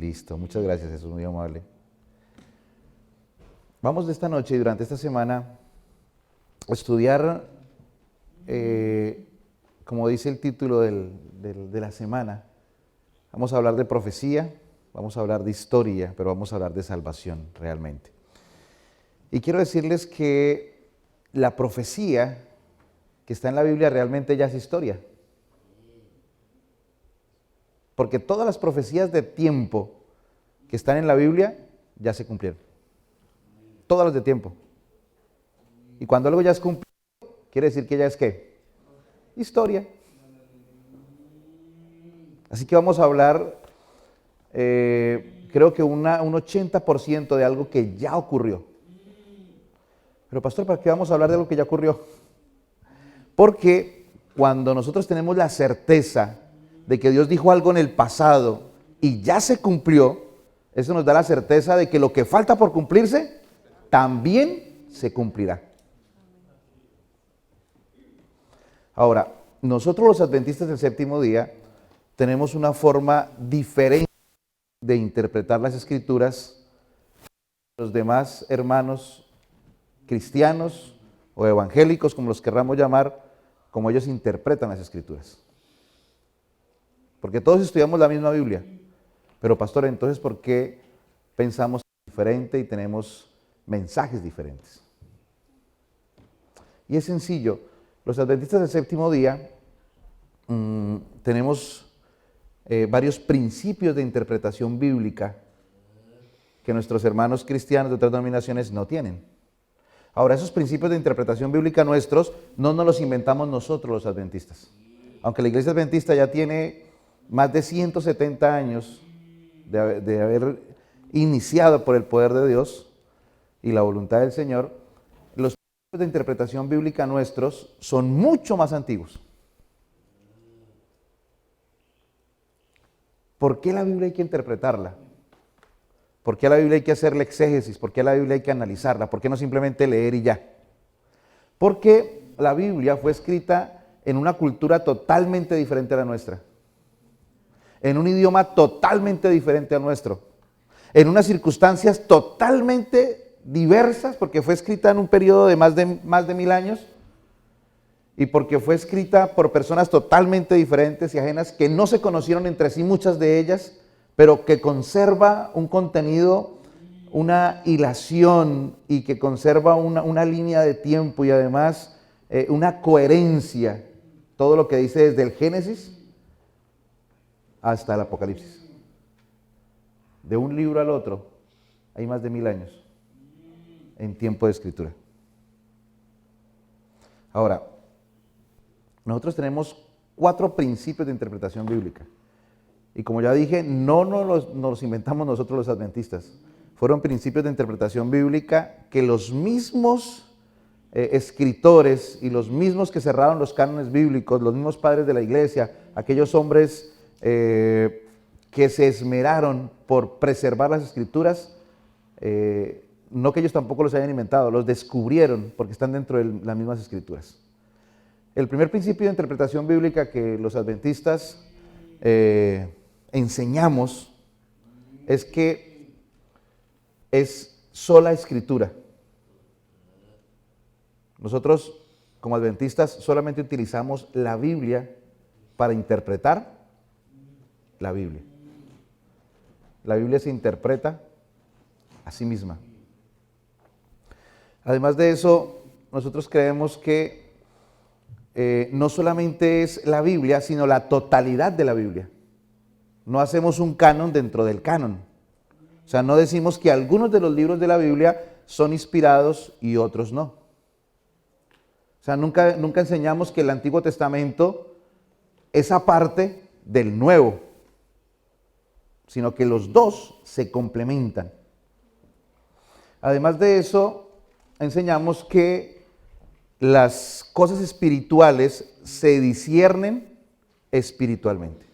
Listo, muchas gracias, Jesús, muy amable. Vamos de esta noche y durante esta semana a estudiar, como dice el título de la semana, vamos a hablar de profecía, vamos a hablar de historia, pero vamos a hablar de salvación realmente. Y quiero decirles que la profecía que está en la Biblia realmente ya es historia. Porque todas las profecías de tiempo que están en la Biblia ya se cumplieron. Todas las de tiempo. Y cuando algo ya es cumplido, quiere decir que ya es ¿qué? Historia. Así que vamos a hablar, creo que un 80% de algo que ya ocurrió. Pero pastor, ¿para qué vamos a hablar de algo que ya ocurrió? Porque cuando nosotros tenemos la certeza de que Dios dijo algo en el pasado y ya se cumplió, eso nos da la certeza de que lo que falta por cumplirse también se cumplirá. Ahora, nosotros los adventistas del séptimo día tenemos una forma diferente de interpretar las escrituras de los demás hermanos cristianos o evangélicos, como los querramos llamar, como ellos interpretan las escrituras. Porque todos estudiamos la misma Biblia. Pero pastor, entonces, ¿por qué pensamos diferente y tenemos mensajes diferentes? Y es sencillo. Los adventistas del séptimo día tenemos varios principios de interpretación bíblica que nuestros hermanos cristianos de otras denominaciones no tienen. Ahora, esos principios de interpretación bíblica nuestros no nos los inventamos nosotros los adventistas. Aunque la iglesia adventista ya tiene más de 170 años de haber iniciado por el poder de Dios y la voluntad del Señor, los principios de interpretación bíblica nuestros son mucho más antiguos. ¿Por qué la Biblia hay que interpretarla? ¿Por qué a la Biblia hay que hacerle exégesis? ¿Por qué a la Biblia hay que analizarla? ¿Por qué no simplemente leer y ya? Porque la Biblia fue escrita en una cultura totalmente diferente a la nuestra, en un idioma totalmente diferente al nuestro, en unas circunstancias totalmente diversas, porque fue escrita en un periodo de más de 1000 años, y porque fue escrita por personas totalmente diferentes y ajenas que no se conocieron entre sí, muchas de ellas, pero que conserva un contenido, una hilación y que conserva una línea de tiempo y además una coherencia, todo lo que dice desde el Génesis hasta el Apocalipsis. De un libro al otro hay más de 1000 años en tiempo de escritura. Ahora, nosotros tenemos 4 principios de interpretación bíblica. Y como ya dije, no nos los inventamos nosotros los adventistas. Fueron principios de interpretación bíblica que los mismos escritores y los mismos que cerraron los cánones bíblicos, los mismos padres de la iglesia, aquellos hombres que se esmeraron por preservar las escrituras, no que ellos tampoco los hayan inventado, los descubrieron porque están dentro de las mismas escrituras. El primer principio de interpretación bíblica que los adventistas enseñamos es que es sola escritura. Nosotros, como adventistas, solamente utilizamos la Biblia para interpretar la Biblia. La Biblia se interpreta a sí misma. Además de eso, nosotros creemos que no solamente es la Biblia, sino la totalidad de la Biblia. No hacemos un canon dentro del canon. O sea, no decimos que algunos de los libros de la Biblia son inspirados y otros no. O sea, nunca enseñamos que el Antiguo Testamento es aparte del Nuevo, sino que los dos se complementan. Además de eso, enseñamos que las cosas espirituales se disciernen espiritualmente.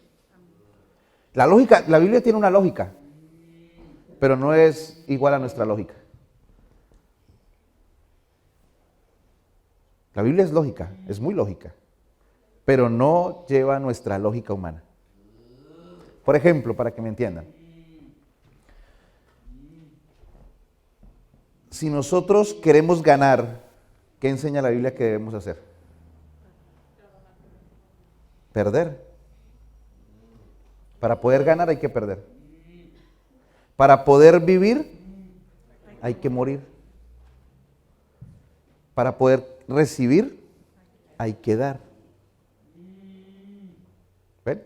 La Biblia tiene una lógica, pero no es igual a nuestra lógica. La Biblia es lógica, es muy lógica, pero no lleva nuestra lógica humana. Por ejemplo, para que me entiendan, si nosotros queremos ganar, ¿qué enseña la Biblia que debemos hacer? Perder. Para poder ganar hay que perder. Para poder vivir hay que morir. Para poder recibir hay que dar. ¿Ven?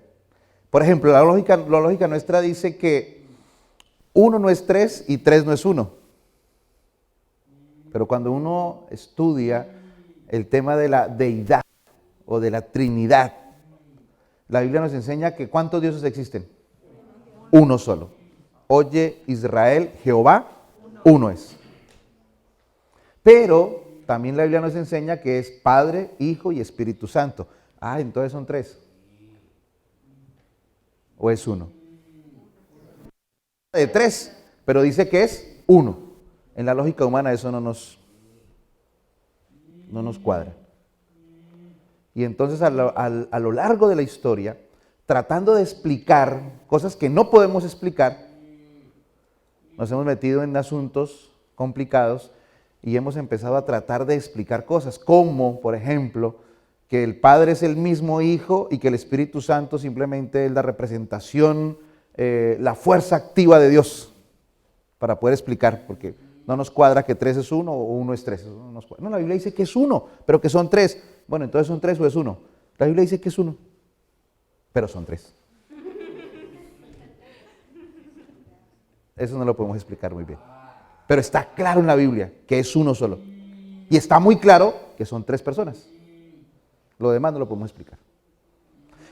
Por ejemplo, la lógica nuestra dice que 1 no es 3 y 3 no es 1. Pero cuando uno estudia el tema de la deidad o de la Trinidad, la Biblia nos enseña que ¿cuántos dioses existen? Uno solo. Oye Israel, Jehová, uno es. Pero también la Biblia nos enseña que es Padre, Hijo y Espíritu Santo. Ah, entonces son 3. ¿O es 1? De 3, pero dice que es 1. En la lógica humana eso no nos cuadra. Y entonces a lo largo de la historia, tratando de explicar cosas que no podemos explicar, nos hemos metido en asuntos complicados y hemos empezado a tratar de explicar cosas, como, por ejemplo, que el Padre es el mismo Hijo y que el Espíritu Santo simplemente es la representación, la fuerza activa de Dios, para poder explicar, porque no nos cuadra que 3 es 1 o 1 es 3. No, la Biblia dice que es 1, pero que son 3. Bueno, entonces son 3 o es 1. La Biblia dice que es 1, pero son 3. Eso no lo podemos explicar muy bien. Pero está claro en la Biblia que es 1 solo. Y está muy claro que son 3 personas. Lo demás no lo podemos explicar.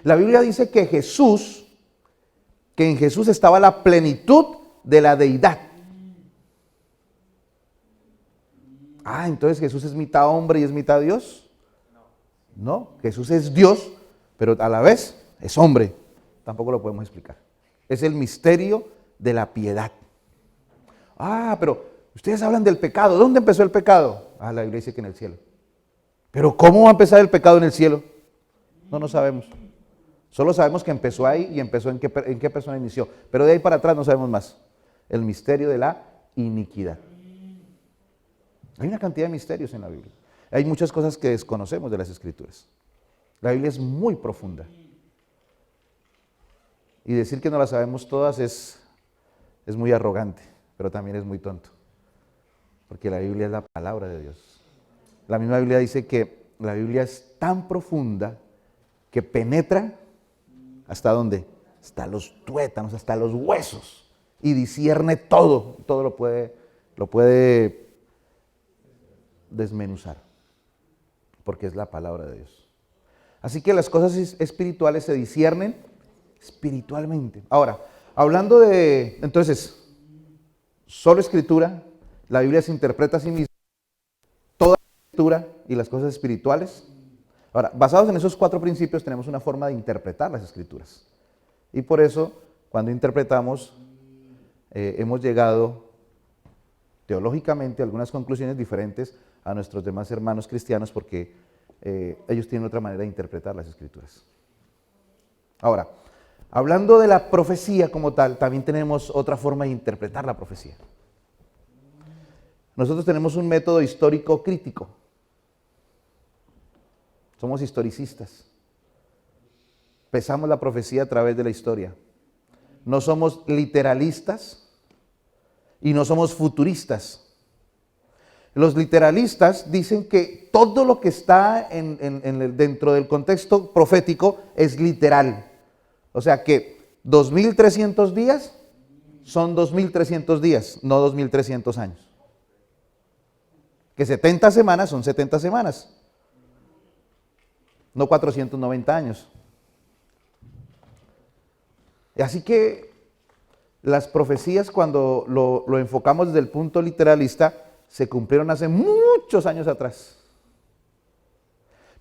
La Biblia dice que en Jesús estaba la plenitud de la deidad. Ah, entonces Jesús es mitad hombre y es mitad Dios. No, Jesús es Dios, pero a la vez es hombre. Tampoco lo podemos explicar. Es el misterio de la piedad. Ah, pero ustedes hablan del pecado. ¿Dónde empezó el pecado? Ah, la Biblia dice que en el cielo. Pero ¿cómo va a empezar el pecado en el cielo? No sabemos. Solo sabemos que empezó ahí y empezó en qué persona inició. Pero de ahí para atrás no sabemos más. El misterio de la iniquidad. Hay una cantidad de misterios en la Biblia. Hay muchas cosas que desconocemos de las Escrituras. La Biblia es muy profunda. Y decir que no las sabemos todas es muy arrogante, pero también es muy tonto. Porque la Biblia es la palabra de Dios. La misma Biblia dice que la Biblia es tan profunda que penetra ¿hasta dónde? Hasta los tuétanos, hasta los huesos. Y discierne todo. Todo lo puede desmenuzar, porque es la palabra de Dios. Así que las cosas espirituales se disciernen espiritualmente. Ahora, hablando de, entonces, solo escritura, la Biblia se interpreta a sí misma, toda la escritura y las cosas espirituales. Ahora, basados en esos 4 principios tenemos una forma de interpretar las escrituras. Y por eso, cuando interpretamos, hemos llegado teológicamente a algunas conclusiones diferentes a nuestros demás hermanos cristianos, porque ellos tienen otra manera de interpretar las Escrituras. Ahora, hablando de la profecía como tal, también tenemos otra forma de interpretar la profecía. Nosotros tenemos un método histórico crítico. Somos historicistas. Pesamos la profecía a través de la historia. No somos literalistas y no somos futuristas. Los literalistas dicen que todo lo que está dentro del contexto profético es literal. O sea que 2300 días son 2300 días, no 2300 años. Que 70 semanas son 70 semanas, no 490 años. Así que las profecías, cuando lo enfocamos desde el punto literalista, se cumplieron hace muchos años atrás.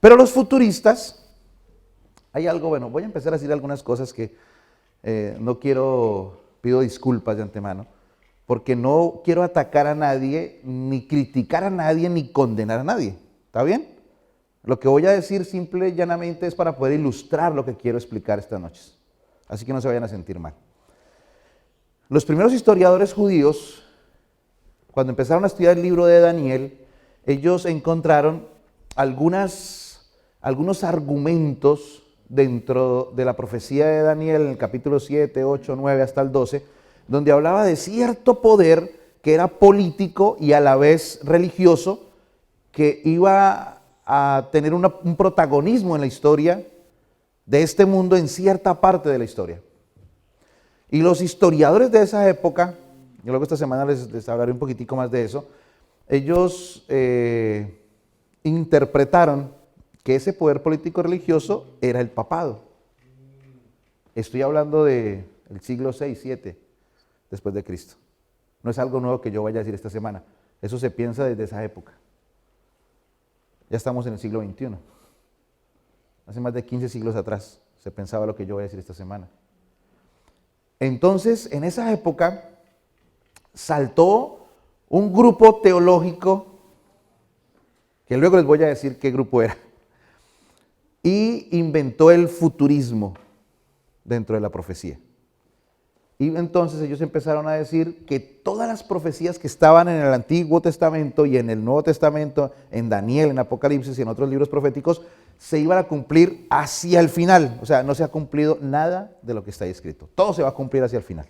Pero los futuristas, hay algo, bueno, voy a empezar a decir algunas cosas que pido disculpas de antemano, porque no quiero atacar a nadie, ni criticar a nadie, ni condenar a nadie. ¿Está bien? Lo que voy a decir simple y llanamente es para poder ilustrar lo que quiero explicar esta noche. Así que no se vayan a sentir mal. Los primeros historiadores judíos, cuando empezaron a estudiar el libro de Daniel, ellos encontraron algunos argumentos dentro de la profecía de Daniel, en el capítulo 7, 8, 9 hasta el 12, donde hablaba de cierto poder que era político y a la vez religioso, que iba a tener un protagonismo en la historia de este mundo, en cierta parte de la historia. Y los historiadores de esa época, y luego esta semana les hablaré un poquitico más de eso, ellos interpretaron que ese poder político religioso era el papado. Estoy hablando del siglo 6, 7 después de Cristo. No es algo nuevo que yo vaya a decir esta semana. Eso se piensa desde esa época. Ya estamos en el siglo XXI. Hace más de 15 siglos atrás se pensaba lo que yo voy a decir esta semana. Entonces, en esa época saltó un grupo teológico, que luego les voy a decir qué grupo era, y inventó el futurismo dentro de la profecía. Y entonces ellos empezaron a decir que todas las profecías que estaban en el Antiguo Testamento y en el Nuevo Testamento, en Daniel, en Apocalipsis y en otros libros proféticos, se iban a cumplir hacia el final. O sea, no se ha cumplido nada de lo que está ahí escrito. Todo se va a cumplir hacia el final.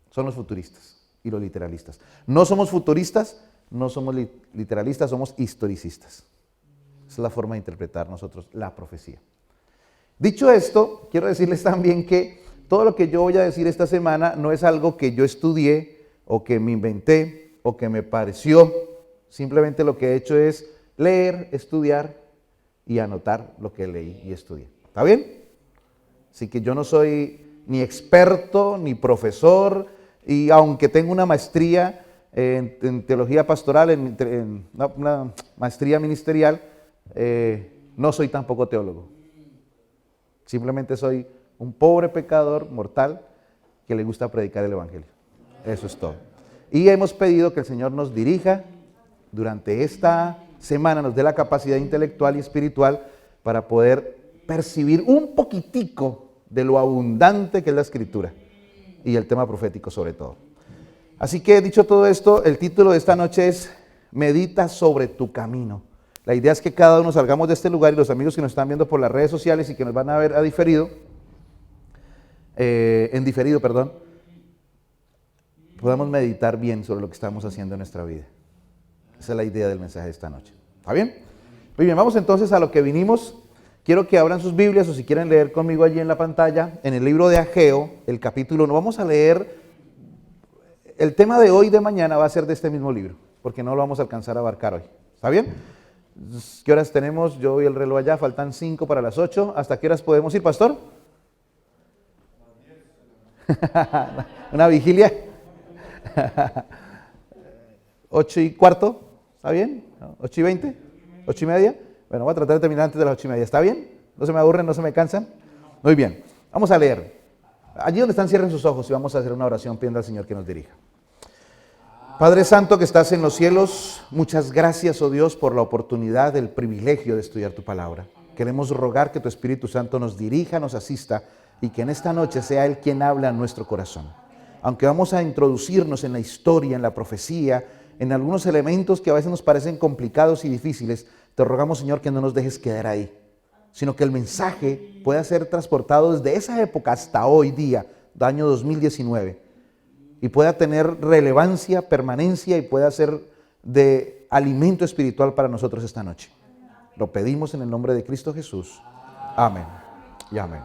Son los futuristas y los literalistas. No somos futuristas, no somos literalistas, somos historicistas. Esa es la forma de interpretar nosotros la profecía. Dicho esto, quiero decirles también que todo lo que yo voy a decir esta semana no es algo que yo estudié o que me inventé o que me pareció. Simplemente lo que he hecho es leer, estudiar y anotar lo que leí y estudié. ¿Está bien? Así que yo no soy ni experto ni profesor, y aunque tengo una maestría en teología pastoral, en una maestría ministerial, no soy tampoco teólogo. Simplemente soy un pobre pecador mortal que le gusta predicar el evangelio. Eso es todo. Y hemos pedido que el Señor nos dirija durante esta semana, nos dé la capacidad intelectual y espiritual para poder percibir un poquitico de lo abundante que es la Escritura y el tema profético sobre todo. Así que, dicho todo esto, el título de esta noche es Medita sobre tu camino. La idea es que cada uno salgamos de este lugar, y los amigos que nos están viendo por las redes sociales y que nos van a ver en diferido, podamos meditar bien sobre lo que estamos haciendo en nuestra vida. Esa es la idea del mensaje de esta noche. ¿Está bien? Muy bien, vamos entonces a lo que vinimos. Quiero que abran sus Biblias, o si quieren leer conmigo allí en la pantalla, en el libro de Ageo, el capítulo 1. Vamos a leer, el tema de hoy y de mañana va a ser de este mismo libro, porque no lo vamos a alcanzar a abarcar hoy. ¿Está bien? ¿Qué horas tenemos? Yo voy el reloj allá, faltan 5 para las 8. ¿Hasta qué horas podemos ir, pastor? ¿Una vigilia? 8:15, ¿está bien? 8:20, 8:30. Bueno, voy a tratar de terminar antes de las 8:30. ¿Está bien? ¿No se me aburren, no se me cansan? Muy bien, vamos a leer. Allí donde están, cierren sus ojos y vamos a hacer una oración pidiendo al Señor que nos dirija. Padre Santo que estás en los cielos, muchas gracias, oh Dios, por la oportunidad, el privilegio de estudiar tu palabra. Queremos rogar que tu Espíritu Santo nos dirija, nos asista, y que en esta noche sea Él quien habla en nuestro corazón. Aunque vamos a introducirnos en la historia, en la profecía, en algunos elementos que a veces nos parecen complicados y difíciles, te rogamos, Señor, que no nos dejes quedar ahí, sino que el mensaje pueda ser transportado desde esa época hasta hoy día, año 2019, y pueda tener relevancia, permanencia, y pueda ser de alimento espiritual para nosotros esta noche. Lo pedimos en el nombre de Cristo Jesús. Amén y amén.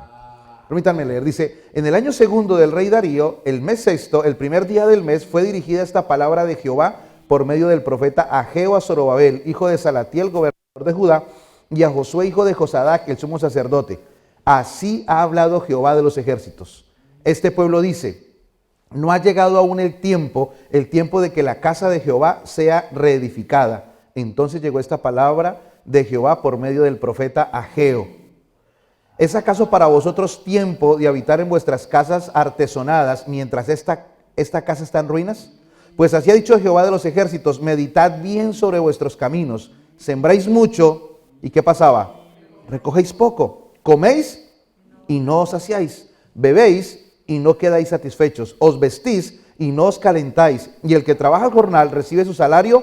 Permítanme leer, dice: en el año segundo del rey Darío, el mes sexto, el primer día del mes, fue dirigida esta palabra de Jehová por medio del profeta Ageo a Zorobabel, hijo de Salatiel, gobernador de Judá, y a Josué, hijo de Josadac, el sumo sacerdote. Así ha hablado Jehová de los ejércitos. Este pueblo dice: no ha llegado aún el tiempo de que la casa de Jehová sea reedificada. Entonces llegó esta palabra de Jehová por medio del profeta Ageo. ¿Es acaso para vosotros tiempo de habitar en vuestras casas artesonadas mientras esta casa está en ruinas? Pues así ha dicho Jehová de los ejércitos: meditad bien sobre vuestros caminos, sembráis mucho, ¿y qué pasaba? Recogéis poco, coméis y no os saciáis, bebéis y no quedáis satisfechos, os vestís y no os calentáis, y el que trabaja al jornal recibe su salario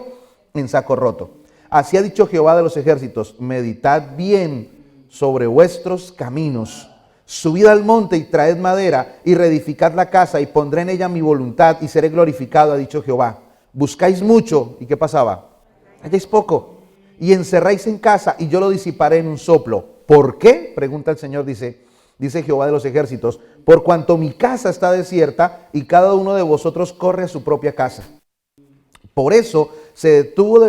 en saco roto. Así ha dicho Jehová de los ejércitos, meditad bien sobre vuestros caminos. Subid al monte y traed madera y reedificad la casa y pondré en ella mi voluntad y seré glorificado, ha dicho Jehová. Buscáis mucho, ¿y qué pasaba? Halláis poco. Y encerráis en casa y yo lo disiparé en un soplo. ¿Por qué? Pregunta el Señor, dice Jehová de los ejércitos. Por cuanto mi casa está desierta y cada uno de vosotros corre a su propia casa. Por eso se detuvo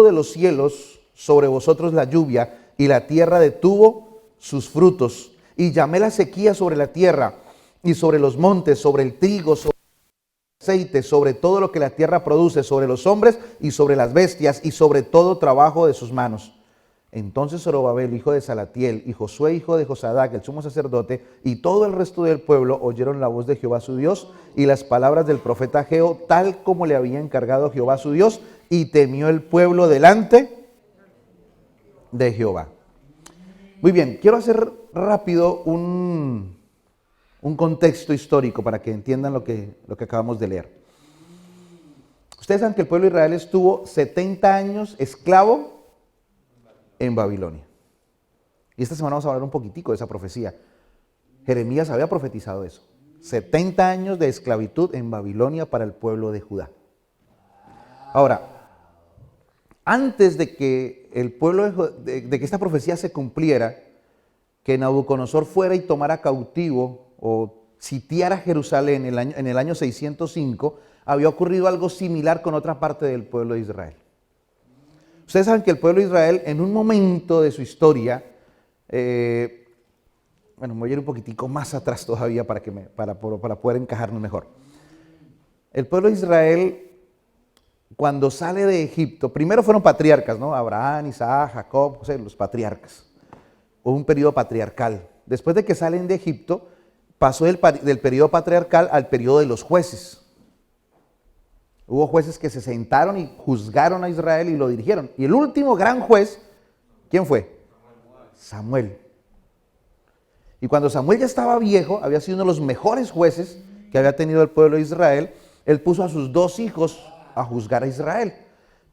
de los cielos sobre vosotros la lluvia y la tierra detuvo sus frutos. Y llamé la sequía sobre la tierra y sobre los montes, sobre el trigo, sobre el aceite, sobre todo lo que la tierra produce, sobre los hombres y sobre las bestias y sobre todo trabajo de sus manos. Entonces Zorobabel, hijo de Salatiel, y Josué, hijo de Josadac, el sumo sacerdote, y todo el resto del pueblo oyeron la voz de Jehová su Dios y las palabras del profeta Ageo, tal como le había encargado Jehová su Dios, y temió el pueblo delante de Jehová. Muy bien, quiero hacer rápido un contexto histórico para que entiendan lo que acabamos de leer. Ustedes saben que el pueblo de Israel estuvo 70 años esclavo en Babilonia. Y esta semana vamos a hablar un poquitico de esa profecía. Jeremías había profetizado eso. 70 años de esclavitud en Babilonia para el pueblo de Judá. Ahora, antes de que el pueblo de que esta profecía se cumpliera, que Nabucodonosor fuera y tomara cautivo o sitiara Jerusalén en el año 605, había ocurrido algo similar con otra parte del pueblo de Israel. Ustedes saben que el pueblo de Israel en un momento de su historia, me voy a ir un poquitico más atrás todavía para poder encajarnos mejor. El pueblo de Israel, cuando sale de Egipto, primero fueron patriarcas, ¿no? Abraham, Isaac, Jacob, los patriarcas. Hubo un periodo patriarcal. Después de que salen de Egipto, pasó del periodo patriarcal al periodo de los jueces. Hubo jueces que se sentaron y juzgaron a Israel y lo dirigieron. Y el último gran juez, ¿quién fue? Samuel. Y cuando Samuel ya estaba viejo, había sido uno de los mejores jueces que había tenido el pueblo de Israel, él puso a sus 2 hijos a juzgar a Israel.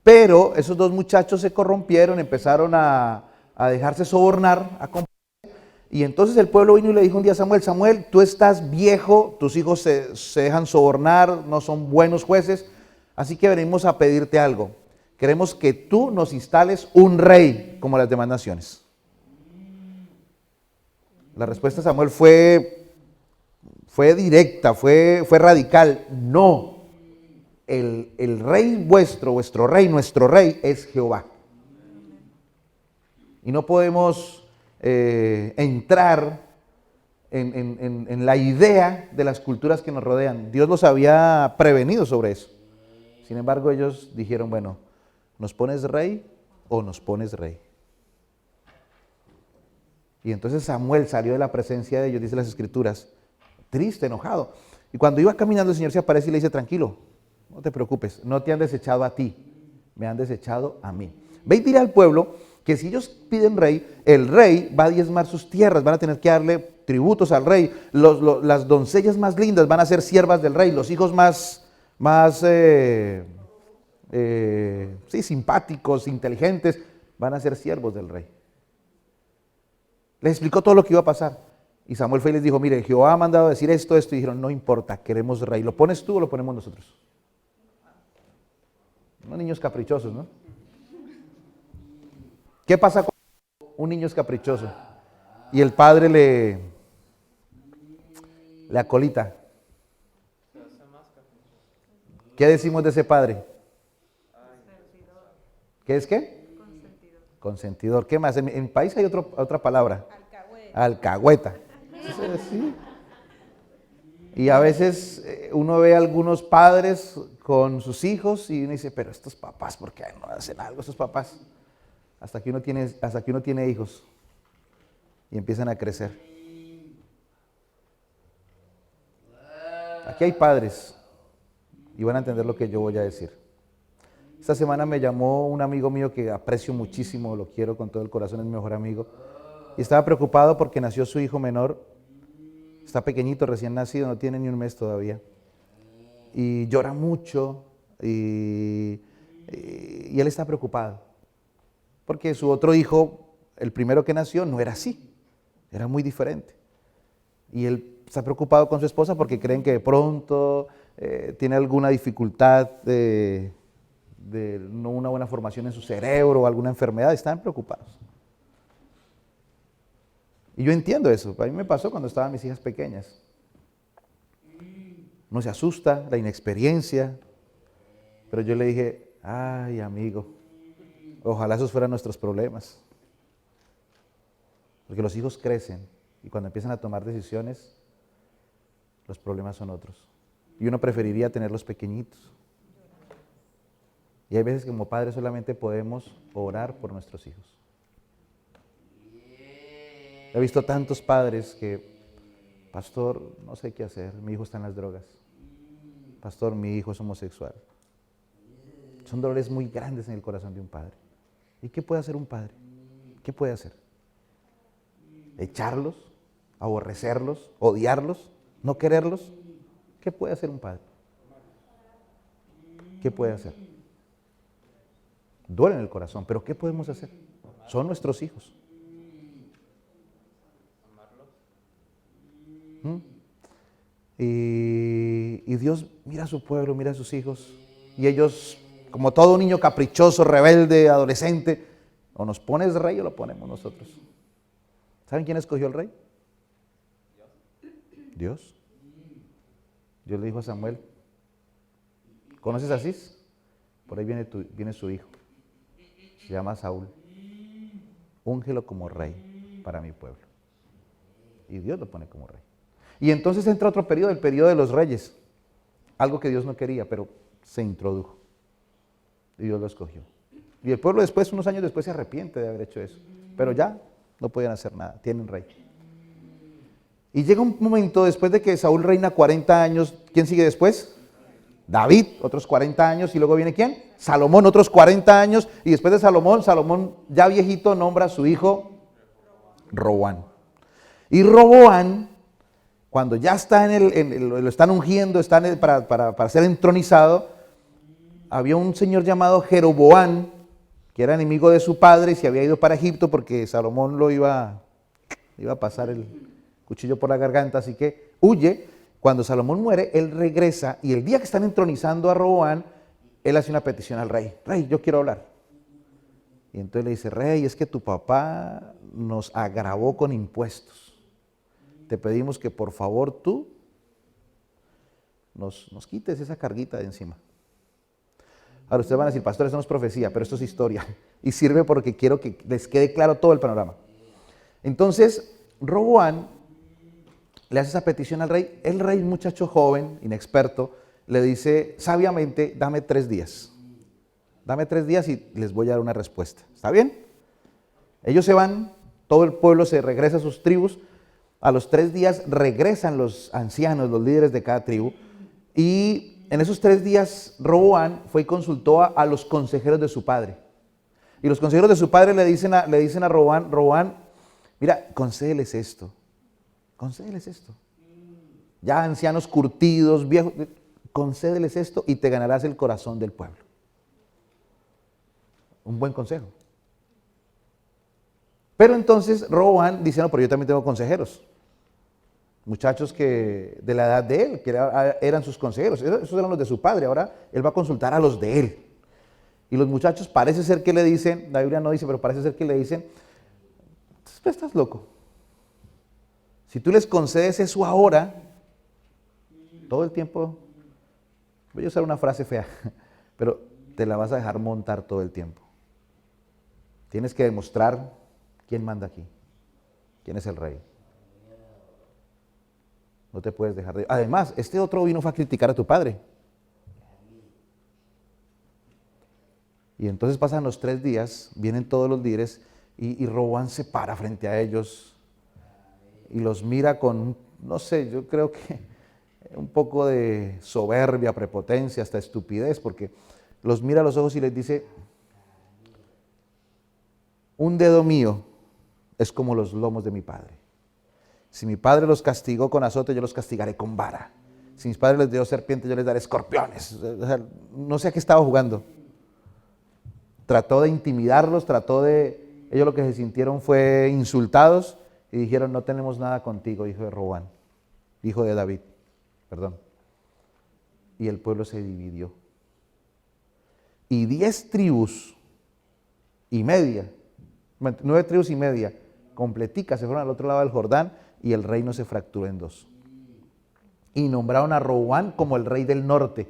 Pero esos 2 muchachos se corrompieron, empezaron a dejarse sobornar, y entonces el pueblo vino y le dijo un día a Samuel, Samuel, tú estás viejo, tus hijos se dejan sobornar, no son buenos jueces, así que venimos a pedirte algo. Queremos que tú nos instales un rey como las demás naciones. La respuesta de Samuel fue directa, fue radical. No, el rey vuestro rey, nuestro rey es Jehová. Y no podemos entrar en la idea de las culturas que nos rodean. Dios los había prevenido sobre eso. Sin embargo, ellos dijeron, bueno, ¿nos pones rey o nos pones rey? Y entonces Samuel salió de la presencia de ellos, dice las Escrituras, triste, enojado. Y cuando iba caminando, el Señor se aparece y le dice, tranquilo, no te preocupes, no te han desechado a ti, me han desechado a mí. Ve y dile al pueblo que si ellos piden rey, el rey va a diezmar sus tierras, van a tener que darle tributos al rey, las doncellas más lindas van a ser siervas del rey, los hijos más simpáticos, inteligentes, van a ser siervos del rey. Les explicó todo lo que iba a pasar. Y Samuel fue y les dijo, mire, Jehová ha mandado decir esto, y dijeron, no importa, queremos rey. ¿Lo pones tú o lo ponemos nosotros? Unos niños caprichosos, ¿no? ¿Qué pasa cuando un niño es caprichoso y el padre le acolita? ¿Qué decimos de ese padre? ¿Qué es qué? Consentidor. Consentidor. ¿Qué más? En mi país hay otra palabra. Alcahueta. Sí. Y a veces uno ve a algunos padres con sus hijos y uno dice, pero estos papás, ¿por qué no hacen algo estos papás? Hasta que uno tiene hijos y empiezan a crecer. Aquí hay padres y van a entender lo que yo voy a decir. Esta semana me llamó un amigo mío que aprecio muchísimo, lo quiero con todo el corazón, es mi mejor amigo. Y estaba preocupado porque nació su hijo menor, está pequeñito, recién nacido, no tiene ni un mes todavía. y llora mucho y él está preocupado. Porque su otro hijo, el primero que nació, no era así, era muy diferente. Y él está preocupado con su esposa porque creen que de pronto tiene alguna dificultad de no una buena formación en su cerebro o alguna enfermedad, están preocupados. Y yo entiendo eso, a mí me pasó cuando estaban mis hijas pequeñas. Uno se asusta, la inexperiencia, pero yo le dije, ay amigo, ojalá esos fueran nuestros problemas. Porque los hijos crecen y cuando empiezan a tomar decisiones, los problemas son otros. Y uno preferiría tenerlos pequeñitos. Y hay veces que como padres solamente podemos orar por nuestros hijos. He visto tantos padres que, pastor, no sé qué hacer, mi hijo está en las drogas. Pastor, mi hijo es homosexual. Son dolores muy grandes en el corazón de un padre. ¿Y qué puede hacer un padre? ¿Qué puede hacer? ¿Echarlos? ¿Aborrecerlos? ¿Odiarlos? ¿No quererlos? ¿Qué puede hacer un padre? ¿Qué puede hacer? Duele en el corazón, pero ¿qué podemos hacer? Son nuestros hijos. Y Dios mira a su pueblo, mira a sus hijos, y ellos, como todo niño caprichoso, rebelde, adolescente, o nos pones rey o lo ponemos nosotros. ¿Saben quién escogió el rey? Dios. Dios le dijo a Samuel, ¿conoces a Cis? Por ahí viene su hijo, se llama Saúl. Úngelo como rey para mi pueblo. Y Dios lo pone como rey. Y entonces entra otro periodo, el periodo de los reyes. Algo que Dios no quería, pero se introdujo. Y Dios lo escogió. Y el pueblo después, unos años después, se arrepiente de haber hecho eso. Pero ya no podían hacer nada, tienen rey. Y llega un momento, después de que Saúl reina 40 años, ¿quién sigue después? David, otros 40 años, y luego viene ¿quién? Salomón, otros 40 años, y después de Salomón ya viejito, nombra a su hijo Roboam. Y Roboam, cuando ya está lo están ungiendo, para ser entronizado, había un señor llamado Jeroboam, que era enemigo de su padre y se había ido para Egipto porque Salomón lo iba a pasar el cuchillo por la garganta, así que huye. Cuando Salomón muere, él regresa y el día que están entronizando a Roboam, él hace una petición al rey. Rey, yo quiero hablar. Y entonces le dice, rey, es que tu papá nos agravó con impuestos. Te pedimos que por favor tú nos quites esa carguita de encima. Ahora ustedes van a decir, pastor, eso no es profecía, pero esto es historia. Y sirve porque quiero que les quede claro todo el panorama. Entonces, Roboam le hace esa petición al rey. El rey, muchacho joven, inexperto, le dice sabiamente, dame 3 días. Dame 3 días y les voy a dar una respuesta. ¿Está bien? Ellos se van, todo el pueblo se regresa a sus tribus. A los 3 días regresan los ancianos, los líderes de cada tribu. Y en esos 3 días, Roboam fue y consultó a los consejeros de su padre. Y los consejeros de su padre le dicen a Roboam, mira, concédeles esto. Concédeles esto. Ya ancianos curtidos, viejos, concédeles esto y te ganarás el corazón del pueblo. Un buen consejo. Pero entonces Roboam dice, no, pero yo también tengo consejeros. Muchachos que de la edad de él, que eran sus consejeros. Esos eran los de su padre, ahora él va a consultar a los de él. Y los muchachos parece ser que le dicen, la Biblia no dice, pero parece ser que le dicen, estás loco. Si tú les concedes eso ahora, todo el tiempo, voy a usar una frase fea, pero te la vas a dejar montar todo el tiempo. Tienes que demostrar quién manda aquí, quién es el rey. No te puedes dejar de... Además, este otro vino fue a criticar a tu padre. Y entonces pasan los 3 días, vienen todos los líderes y Roboam se para frente a ellos y los mira con, no sé, yo creo que un poco de soberbia, prepotencia, hasta estupidez, porque los mira a los ojos y les dice, un dedo mío es como los lomos de mi padre. Si mi padre los castigó con azote, yo los castigaré con vara. si mis padres les dio serpientes, yo les daré escorpiones. O sea, no sé a qué estaba jugando. Trató de intimidarlos, ellos lo que se sintieron fue insultados y dijeron, no tenemos nada contigo, hijo de Roboam, hijo de David, perdón. Y el pueblo se dividió. Y 10 tribus y media, 9 tribus y media, completicas, se fueron al otro lado del Jordán y el reino se fracturó en 2. Y nombraron a Roboam como el rey del norte.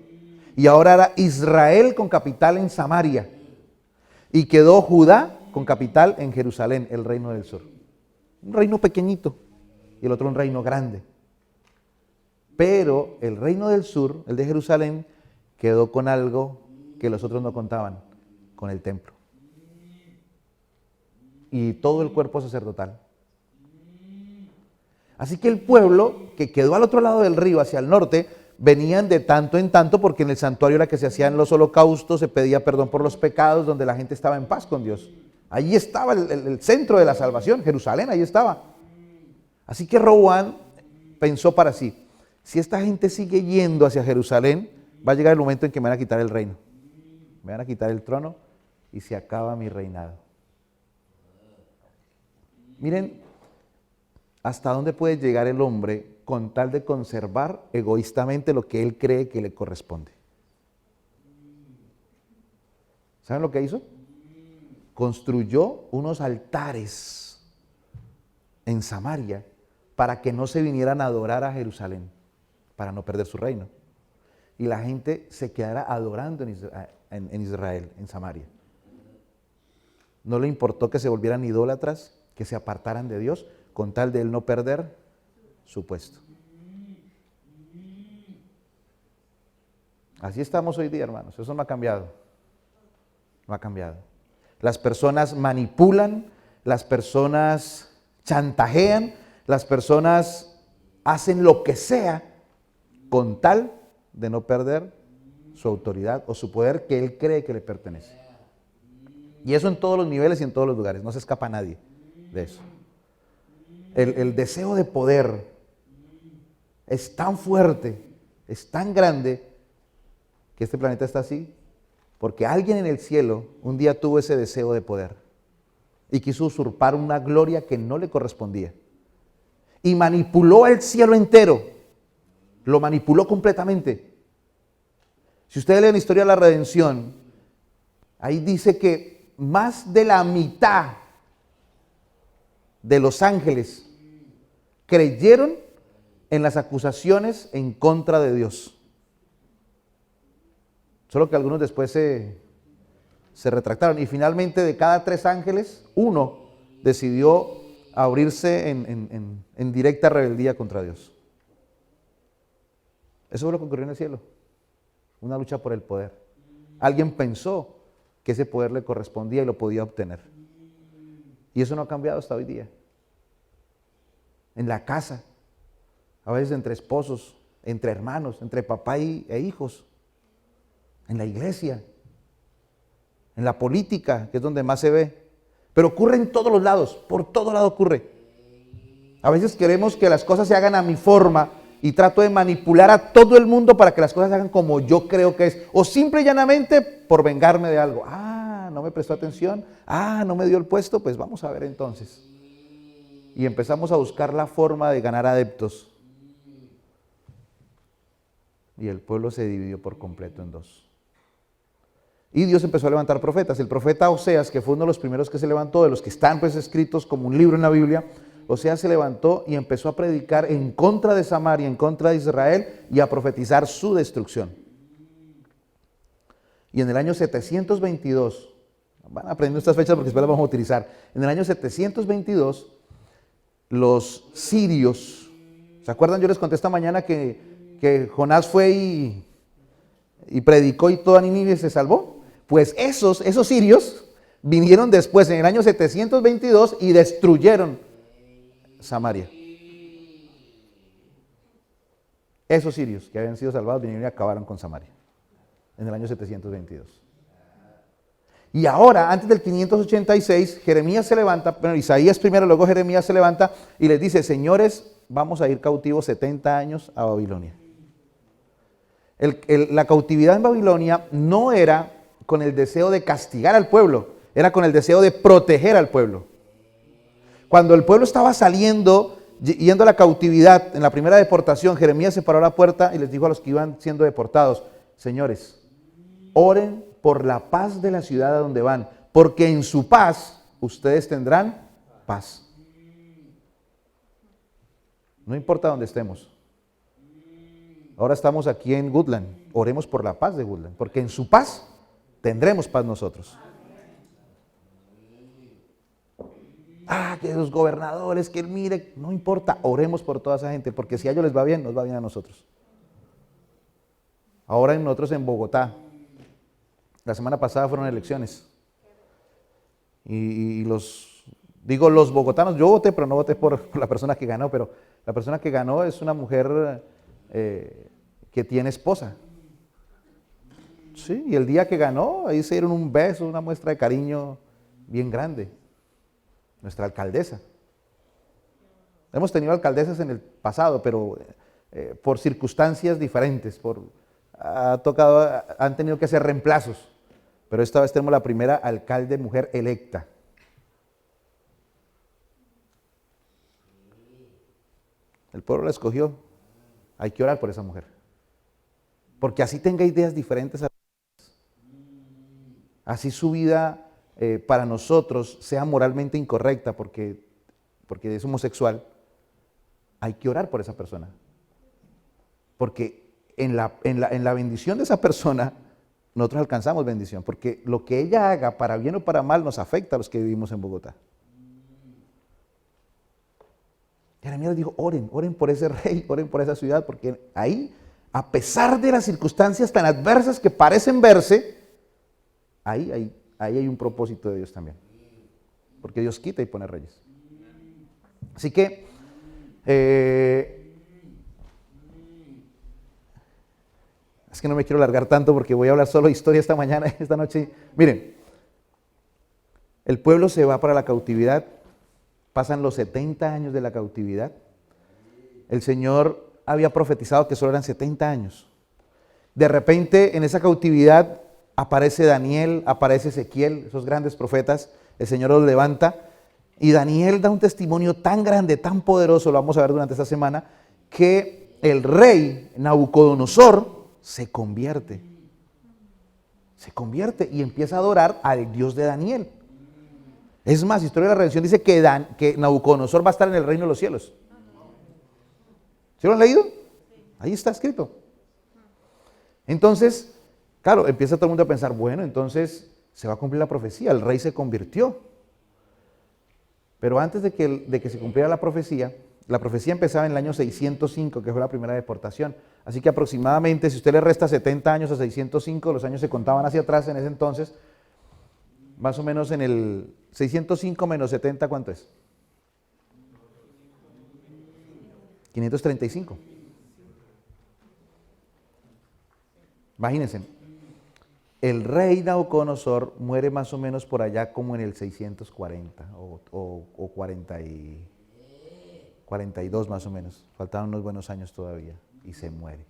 Y ahora era Israel con capital en Samaria. Y quedó Judá con capital en Jerusalén, el reino del sur. Un reino pequeñito y el otro un reino grande. Pero el reino del sur, el de Jerusalén, quedó con algo que los otros no contaban, con el templo. Y todo el cuerpo sacerdotal. Así que el pueblo que quedó al otro lado del río, hacia el norte, venían de tanto en tanto, porque en el santuario era que se hacían los holocaustos, se pedía perdón por los pecados, donde la gente estaba en paz con Dios. Allí estaba el centro de la salvación, Jerusalén, ahí estaba. Así que Roboam pensó para sí, si esta gente sigue yendo hacia Jerusalén, va a llegar el momento en que me van a quitar el reino, me van a quitar el trono y se acaba mi reinado. Miren hasta dónde puede llegar el hombre con tal de conservar egoístamente lo que él cree que le corresponde. ¿Saben lo que hizo? Construyó unos altares en Samaria para que no se vinieran a adorar a Jerusalén, para no perder su reino. Y la gente se quedara adorando en Israel, en Samaria. No le importó que se volvieran idólatras, que se apartaran de Dios, con tal de él no perder su puesto. Así estamos hoy día, hermanos. Eso no ha cambiado. No ha cambiado. Las personas manipulan, las personas chantajean, las personas hacen lo que sea con tal de no perder su autoridad o su poder que él cree que le pertenece. Y eso en todos los niveles y en todos los lugares. No se escapa nadie de eso. El deseo de poder es tan fuerte, es tan grande, que este planeta está así, porque alguien en el cielo un día tuvo ese deseo de poder y quiso usurpar una gloria que no le correspondía. Y manipuló el cielo entero, lo manipuló completamente. Si ustedes leen la historia de la redención, ahí dice que más de la mitad de los ángeles creyeron en las acusaciones en contra de Dios. Solo que algunos después se retractaron. Y finalmente de cada 3 ángeles, 1 decidió abrirse en directa rebeldía contra Dios. Eso fue lo que ocurrió en el cielo. Una lucha por el poder. Alguien pensó que ese poder le correspondía y lo podía obtener. Y eso no ha cambiado hasta hoy día. En la casa, a veces entre esposos, entre hermanos, entre papá e hijos, en la iglesia, en la política, que es donde más se ve. Pero ocurre en todos los lados, por todo lado ocurre. A veces queremos que las cosas se hagan a mi forma y trato de manipular a todo el mundo para que las cosas se hagan como yo creo que es. O simple y llanamente por vengarme de algo. Ah, no me prestó atención. Ah, no me dio el puesto. Pues vamos a ver entonces. Y empezamos a buscar la forma de ganar adeptos. Y el pueblo se dividió por completo en 2. Y Dios empezó a levantar profetas. El profeta Oseas, que fue uno de los primeros que se levantó, de los que están pues escritos como un libro en la Biblia, Oseas se levantó y empezó a predicar en contra de Samaria, en contra de Israel y a profetizar su destrucción. Y en el año 722, van aprendiendo estas fechas porque después las vamos a utilizar. En el año 722, los sirios, ¿se acuerdan? Yo les conté esta mañana que Jonás fue y predicó y toda Nínive se salvó. Pues esos sirios vinieron después en el año 722 y destruyeron Samaria. Esos sirios que habían sido salvados vinieron y acabaron con Samaria en el año 722. Y ahora, antes del 586, Jeremías se levanta, bueno, Isaías primero, luego Jeremías se levanta y les dice, señores, vamos a ir cautivos 70 años a Babilonia. La cautividad en Babilonia no era con el deseo de castigar al pueblo, era con el deseo de proteger al pueblo. Cuando el pueblo estaba saliendo, yendo a la cautividad, en la primera deportación, Jeremías se paró a la puerta y les dijo a los que iban siendo deportados: señores, oren por la paz de la ciudad a donde van, porque en su paz ustedes tendrán paz. No importa dónde estemos. Ahora estamos aquí en Woodland. Oremos por la paz de Woodland, porque en su paz tendremos paz nosotros. Que los gobernadores, que él mire, no importa, oremos por toda esa gente, porque si a ellos les va bien, nos va bien a nosotros. Ahora nosotros en Bogotá, la semana pasada fueron elecciones. Y los bogotanos, yo voté, pero no voté por la persona que ganó, pero la persona que ganó es una mujer que tiene esposa. Sí, y el día que ganó, ahí se dieron un beso, una muestra de cariño bien grande. Nuestra alcaldesa. Hemos tenido alcaldesas en el pasado, pero por circunstancias diferentes, han tenido que hacer reemplazos. Pero esta vez tenemos la primera alcalde mujer electa. El pueblo la escogió. Hay que orar por esa mujer. Porque así tenga ideas diferentes, así su vida para nosotros sea moralmente incorrecta porque es homosexual, hay que orar por esa persona. Porque en la bendición de esa persona, nosotros alcanzamos bendición. Porque lo que ella haga, para bien o para mal, nos afecta a los que vivimos en Bogotá. Jeremías les dijo: oren por ese rey, oren por esa ciudad, porque ahí, a pesar de las circunstancias tan adversas que parecen verse, ahí hay un propósito de Dios también. Porque Dios quita y pone reyes. Así que, es que no me quiero alargar tanto porque voy a hablar solo de historia esta noche. Miren, el pueblo se va para la cautividad, pasan los 70 años de la cautividad. El Señor había profetizado que solo eran 70 años. De repente, en esa cautividad, aparece Daniel, aparece Ezequiel, esos grandes profetas. El Señor los levanta y Daniel da un testimonio tan grande, tan poderoso, lo vamos a ver durante esta semana, que el rey Nabucodonosor se convierte y empieza a adorar al Dios de Daniel. Es más, Historia de la Redención dice que Nabucodonosor va a estar en el reino de los cielos. ¿Sí lo han leído? Ahí está escrito. Entonces, claro, empieza todo el mundo a pensar: bueno, entonces se va a cumplir la profecía, el rey se convirtió. Pero antes de que se cumpliera la profecía empezaba en el año 605, que fue la primera deportación. Así que aproximadamente, si usted le resta 70 años a 605, los años se contaban hacia atrás en ese entonces, más o menos en el 605 menos 70, ¿cuánto es? 535. Imagínense, el rey Nabucodonosor muere más o menos por allá como en el 640 o 42 más o menos. Faltaban unos buenos años todavía y se muere.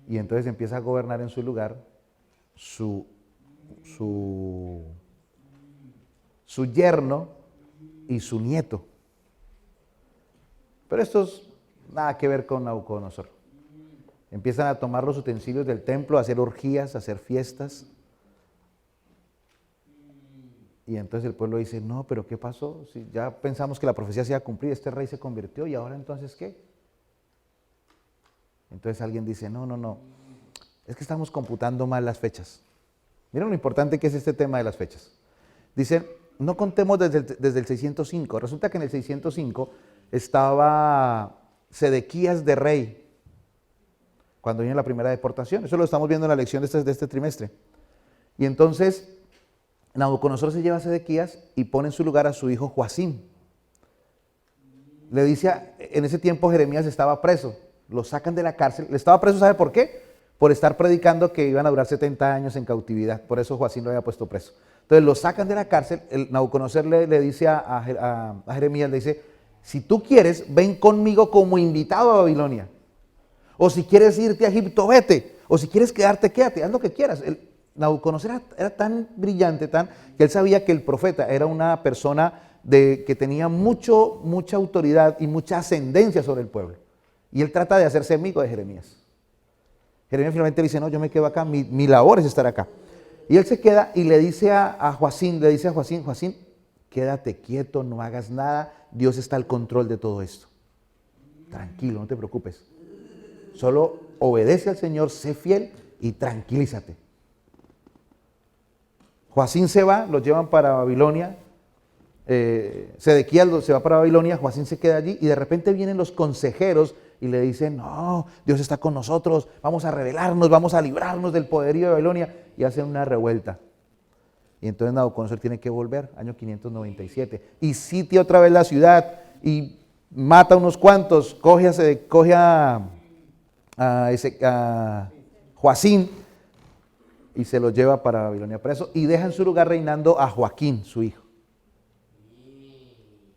Y entonces empieza a gobernar en su lugar su yerno y su nieto. Pero estos nada que ver con Nabucodonosor. Empiezan a tomar los utensilios del templo, a hacer orgías, a hacer fiestas. Y entonces el pueblo dice: no, pero ¿qué pasó? Si ya pensamos que la profecía se iba a cumplir, este rey se convirtió, ¿y ahora entonces qué? Entonces alguien dice: no, es que estamos computando mal las fechas. Miren lo importante que es este tema de las fechas. Dicen: no contemos desde el 605. Resulta que en el 605 estaba Sedequías de rey, cuando viene la primera deportación. Eso lo estamos viendo en la lección de este trimestre. Y entonces Nabucodonosor se lleva a Sedequías y pone en su lugar a su hijo Joacim. Le dice, en ese tiempo Jeremías estaba preso, lo sacan de la cárcel. Estaba preso, ¿sabe por qué? Por estar predicando que iban a durar 70 años en cautividad. Por eso Joacim lo había puesto preso. Entonces lo sacan de la cárcel. Nabucodonosor le dice a Jeremías, le dice: si tú quieres, ven conmigo como invitado a Babilonia. O si quieres irte a Egipto, vete. O si quieres quedarte, quédate, haz lo que quieras. Nabucodonosor era tan brillante, que él sabía que el profeta era una persona que tenía mucha autoridad y mucha ascendencia sobre el pueblo. Y él trata de hacerse amigo de Jeremías. Jeremías finalmente le dice, no, yo me quedo acá, mi labor es estar acá. Y él se queda y le dice a Joacín, Joacín, quédate quieto, no hagas nada, Dios está al control de todo esto. Tranquilo, no te preocupes. Solo obedece al Señor, sé fiel y tranquilízate. Joacín se va, los llevan para Babilonia. Sedequías se va para Babilonia, Joacín se queda allí y de repente vienen los consejeros y le dicen, no, Dios está con nosotros, vamos a rebelarnos, vamos a librarnos del poderío de Babilonia, y hacen una revuelta. Y entonces Nabucodonosor tiene que volver, año 597, y sitia otra vez la ciudad y mata a unos cuantos, coge a Joacín y se lo lleva para Babilonia preso y deja en su lugar reinando a Joaquín, su hijo.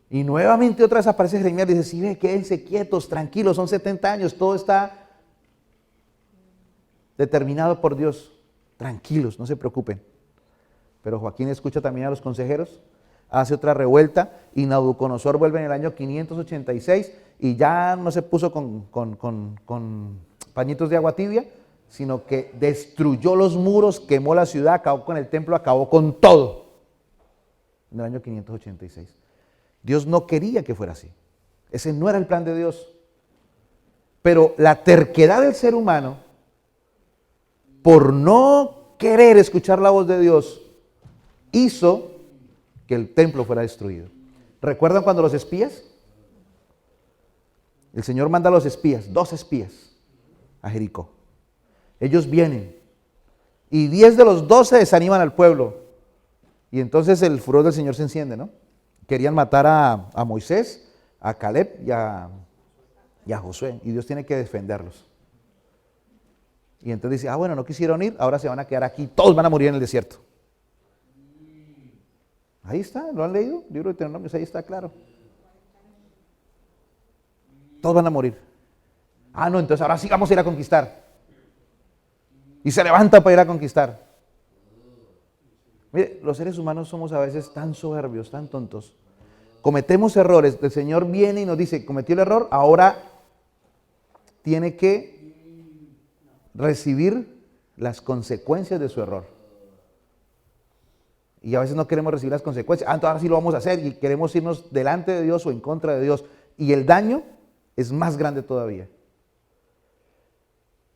Y nuevamente otra vez aparece Jeremías y dice, sí, ve, quédense quietos, tranquilos, son 70 años, todo está determinado por Dios. Tranquilos, no se preocupen. Pero Joaquín escucha también a los consejeros, hace otra revuelta y Nabucodonosor vuelve en el año 586 y ya no se puso con pañitos de agua tibia, sino que destruyó los muros, quemó la ciudad, acabó con el templo, acabó con todo. En el año 586. Dios no quería que fuera así. Ese no era el plan de Dios. Pero la terquedad del ser humano, por no querer escuchar la voz de Dios, hizo que el templo fuera destruido. ¿Recuerdan cuando los espías? El Señor manda a los espías, 2 espías, a Jericó. Ellos vienen y 10 de los 12 desaniman al pueblo. Y entonces el furor del Señor se enciende, ¿no? Querían matar a Moisés, a Caleb y a Josué. Y Dios tiene que defenderlos. Y entonces dice, bueno, no quisieron ir, ahora se van a quedar aquí, todos van a morir en el desierto. Ahí está, ¿lo han leído? Libro de Deuteronomios, ahí está claro. Todos van a morir. No, entonces ahora sí vamos a ir a conquistar. Y se levanta para ir a conquistar. Mire, los seres humanos somos a veces tan soberbios, tan tontos. Cometemos errores. El Señor viene y nos dice, cometió el error, ahora tiene que recibir las consecuencias de su error. Y a veces no queremos recibir las consecuencias. Entonces ahora sí lo vamos a hacer y queremos irnos delante de Dios o en contra de Dios. Y el daño es más grande todavía.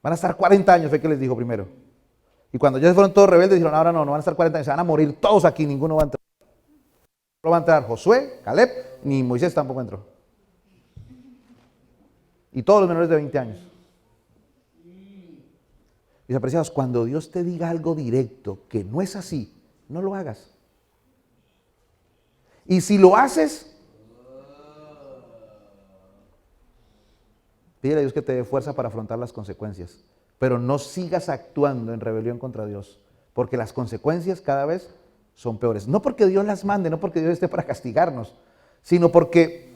Van a estar 40 años, fue que les dijo primero. Y cuando ya fueron todos rebeldes, dijeron, ahora no van a estar 40 años, se van a morir todos aquí, ninguno va a entrar. No va a entrar Josué, Caleb, ni Moisés tampoco entró. Y todos los menores de 20 años. Mis apreciados, cuando Dios te diga algo directo que no es así, no lo hagas. Y si lo haces, pídele a Dios que te dé fuerza para afrontar las consecuencias. Pero no sigas actuando en rebelión contra Dios, porque las consecuencias cada vez son peores. No porque Dios las mande, no porque Dios esté para castigarnos, sino porque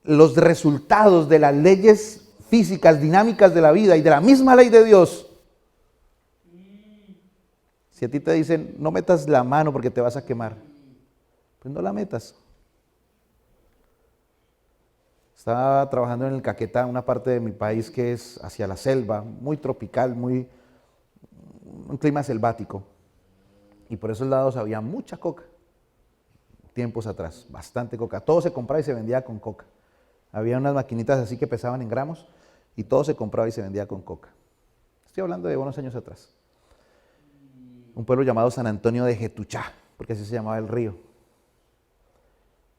los resultados de las leyes físicas, dinámicas de la vida y de la misma ley de Dios, si a ti te dicen, no metas la mano porque te vas a quemar, pues no la metas. Estaba trabajando en el Caquetá, una parte de mi país que es hacia la selva, muy tropical, un clima selvático. Y por esos lados había mucha coca, tiempos atrás, bastante coca. Todo se compraba y se vendía con coca. Había unas maquinitas así que pesaban en gramos y todo se compraba y se vendía con coca. Estoy hablando de unos años atrás. Un pueblo llamado San Antonio de Getuchá, porque así se llamaba el río.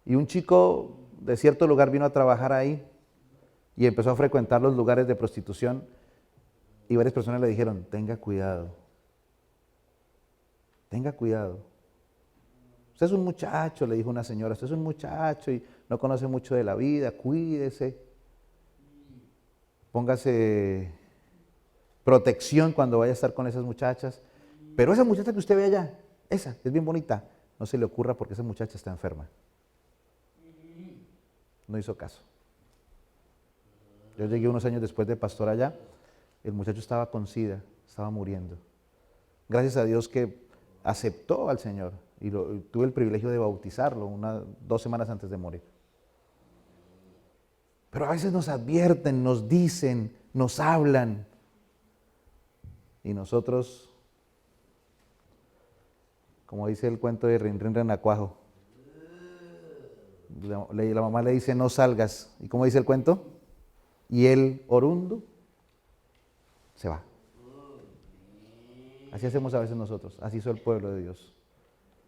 Y un chico de cierto lugar vino a trabajar ahí y empezó a frecuentar los lugares de prostitución y varias personas le dijeron, tenga cuidado, tenga cuidado. Usted es un muchacho, le dijo una señora, usted es un muchacho y no conoce mucho de la vida, cuídese, póngase protección cuando vaya a estar con esas muchachas. Pero esa muchacha que usted ve allá, esa, es bien bonita, no se le ocurra porque esa muchacha está enferma. No hizo caso. Yo llegué unos años después de pastor allá El muchacho estaba con SIDA, estaba muriendo. Gracias a Dios que aceptó al Señor y tuve el privilegio de bautizarlo 2 semanas antes de morir. Pero a veces nos advierten, nos dicen, nos hablan y nosotros, como dice el cuento de Rin Rin Renacuajo, la mamá le dice no salgas, ¿y cómo dice el cuento? Y el orundo se va. Así hacemos a veces nosotros, así hizo el pueblo de Dios,